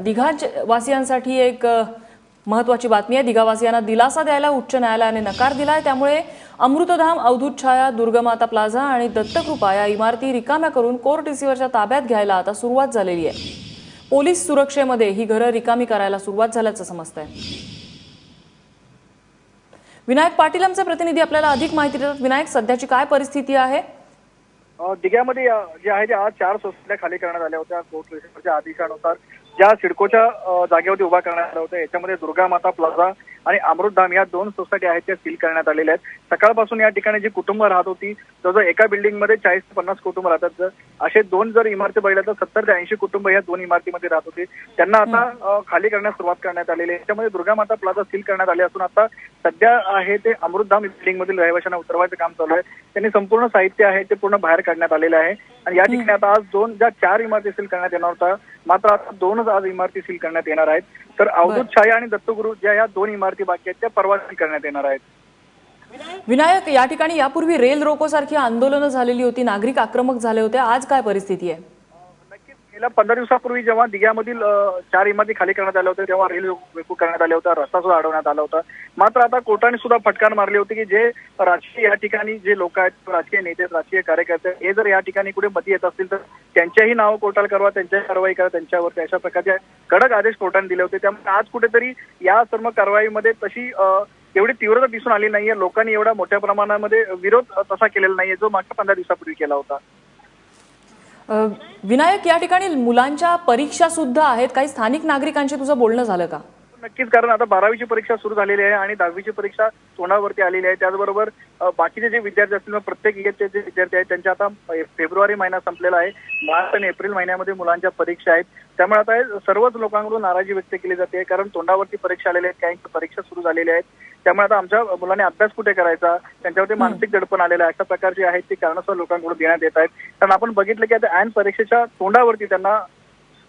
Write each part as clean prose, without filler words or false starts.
दिघा वासियांसाठी एक महत्त्वाची बातमी आहे। दिघावासियांना दिलासा द्यायला उच्च न्यायालयाने नकार दिलाय। त्यामुळे अमृतधाम, अवधूत छाया, दुर्गामाता प्लाझा आणि दत्तकृपा या इमारती रिकाम्या करून कोर्ट रिसिव्हरच्या ताब्यात घ्यायला आता सुरुवात झालेली आहे। पोलीस सुरक्षेमध्ये ही घरं रिकामी करायला सुरुवात झाल्याचं समजतंय। विनायक पाटील आमचे प्रतिनिधी आपल्याला अधिक माहिती देतात। विनायक, सध्याची काय परिस्थिती आहे? दिघ्यामध्ये जे आहे ते आज 4 सोसायट्या खाली करण्यात आल्या होत्या कोर्ट रिसिव्हरच्या आदेशानुसार। ज्या सिडकोच्या जागेवरती उभा करण्यात आल्या होत्या याच्यामध्ये दुर्गामाता प्लाझा आणि अमृतधाम या 2 सोसायटी आहेत त्या सील करण्यात आलेल्या आहेत। सकाळपासून या ठिकाणी जी कुटुंब राहत होती जवळजवळ एका बिल्डिंगमध्ये 40 ते 50 कुटुंब राहतात। असे 2 जर इमारती बघितल्या तर 70 ते 80 कुटुंब या 2 इमारतीमध्ये राहत होते। त्यांना आता खाली करण्यास सुरुवात करण्यात आलेली आहे। त्याच्यामध्ये दुर्गामाता प्लाझा सील करण्यात आले असून आता सध्या आहे ते अमृतधाम बिल्डिंग मधील रहिवाशांना उतरवायचं काम चालू आहे। त्यांनी संपूर्ण साहित्य आहे ते पूर्ण बाहेर काढण्यात आलेलं आहे आणि या ठिकाणी आता आज 4 इमारती सील करण्यात येणार होता, मात्र आता 2च आज इमारती सील करण्यात येणार आहेत। तर अवधूत छाया आणि दत्तगुरु ज्या या 2 इमारती बाकी आहेत त्या परवा सील करण्यात येणार आहेत। विनायक, या ठिकाणी यापूर्वी रेल रोको सारखी आंदोलनं झालेली होती, नागरिक आक्रमक झाले होते, आज काय परिस्थिती आहे? नक्कीच गेल्या 15 दिवसापूर्वी जेव्हा दिघ्यामधील 4 इमारती खाली करण्यात आल्या होत्या तेव्हा रेल रोको करण्यात आले होता, रस्ता सुद्धा अडवण्यात आला होता। मात्र आता कोर्टाने सुद्धा फटकार मारली होती की जे राजकीय या ठिकाणी जे लोक आहेत, राजकीय नेते, राजकीय कार्यकर्ते हे जर या ठिकाणी कुठे मध्ये येत असतील तर त्यांच्याही नाव कोर्टाला करवा, त्यांच्याही कारवाई करा त्यांच्यावरती, अशा प्रकारचे कडक आदेश कोर्टाने दिले होते। त्यामुळे आज कुठेतरी या सर्व कारवाईमध्ये तशी एवढी तीव्रता दिसून आली नाहीये। लोकांनी एवढा मोठ्या प्रमाणामध्ये विरोध तसा केलेला नाहीये जो मागच्या 15 दिवसापूर्वी केला होता। विनायक, या ठिकाणी मुलांच्या परीक्षा सुद्धा आहेत, काही स्थानिक नागरिकांशी तुझं बोलणं झालं का? नक्कीच, कारण आता 12वीची परीक्षा सुरू झालेली आहे आणि 10वीची परीक्षा तोंडावरती आलेली आहे। त्याचबरोबर बाकीचे जे विद्यार्थी असतील, प्रत्येक इयत्तेचे जे विद्यार्थी आहेत त्यांच्या आता फेब्रुवारी महिना संपलेला आहे, मार्च आणि एप्रिल महिन्यामध्ये मुलांच्या परीक्षा आहेत। त्यामुळे आता सर्वच लोकांकडून नाराजी व्यक्त केली जाते, कारण तोंडावरती परीक्षा आलेल्या आहेत, काही परीक्षा सुरू झालेल्या आहेत। त्यामुळे आता आमच्या मुलांनी अभ्यास कुठे करायचा, त्यांच्यावरती मानसिक दडपण आलेलं आहे, अशा प्रकारची आहेत ती कारणं लोकांकडून देण्यात येत आहेत। कारण आपण बघितलं की आता ऐन परीक्षेच्या तोंडावरती त्यांना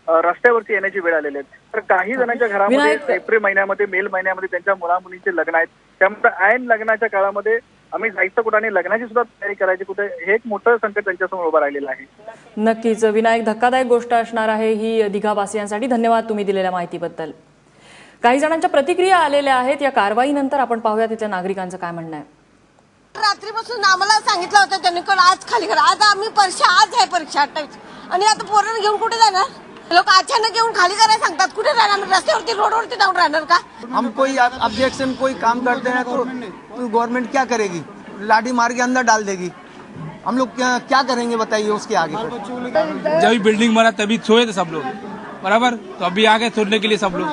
रस्त्यावरती येण्याची वेळ आलेली आहे। तर काही जणांच्या घरामध्ये एप्रिल महिन्यामध्ये, मे महिन्यामध्ये त्यांच्या मुला मुलींचे लग्न आहेत। त्यामुळे ऐन लग्नाच्या काळामध्ये आम्ही जायचं कुठे आणि लग्नाची सुद्धा तयारी करायची कुठे, हे एक मोठं संकट त्यांच्यासमोर उभं राहिलेलं आहे। नक्कीच विनायक, धक्कादायक गोष्ट असणार आहे ही दिघावासियांसाठी। धन्यवाद तुम्ही दिलेल्या माहितीबद्दल। काही जणांच्या प्रतिक्रिया आलेल्या आहेत, या कारवाईनंतर आपण पाहूया तिथल्या नागरिकांचं काय म्हणणं आहे। रात्रीपासून आम्हाला सांगितलं होतं त्यांनी आज खाली करा, आता आम्ही परीक्षा आज आहे परीक्षा 28 आणि आता पोरांना घेऊन कुठे जाणार? लोक अचानक घेऊन खाली करायला सांगतात, कुठे राहणार? रस्त्यावरती रोडवरती जाऊन राहणार का? हम कोई ऑब्जेक्शन कोई काम करते हैं तो गवर्नमेंट क्या करेगी? लाठी मार के अंदर डाल देगी। हम लोग क्या करेंगे बताइए उसके आगे? जब बिल्डिंग बना तभी सोए थे सब लोग, बराबर, तो अभी आ गए छोड़ने के लिए सब लोग,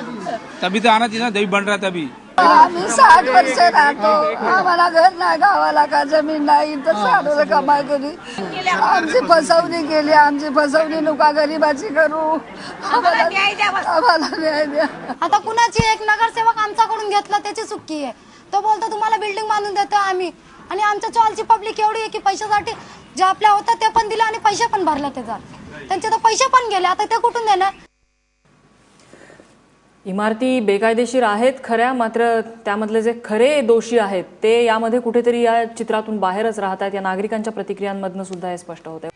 तभी तो आना चाहिए ना, जब बन रहा तभी। आम्ही 60 वर्ष राहतो, आम्हाला घर नाही, गावाला का जमीन नाही, तर 60 वर्ष कमाई केली, आमची फसवणी नुका गरीबाची करू, आम्हाला न्याय द्या। आता कुणाची एक नगरसेवक आमच्याकडून घेतला त्याची चुकी आहे, तो बोलतो तुम्हाला बिल्डिंग बांधून देतो आम्ही, आणि आमच्या चॉलची पब्लिक एवढी आहे की पैशासाठी जे आपल्या होतं ते पण दिलं आणि पैसे पण भरले, त्याचा त्यांचे तर पैसे पण गेले, आता ते कुठून देणार? इमारती बेकायदेशीर आहेत खऱ्या, मात्र त्यामधले जे खरे दोषी आहेत ते यामध्ये कुठेतरी या चित्रातून बाहेरच राहत आहेत। या नागरिकांच्या प्रतिक्रियांमधून सुद्धा हे स्पष्ट होते।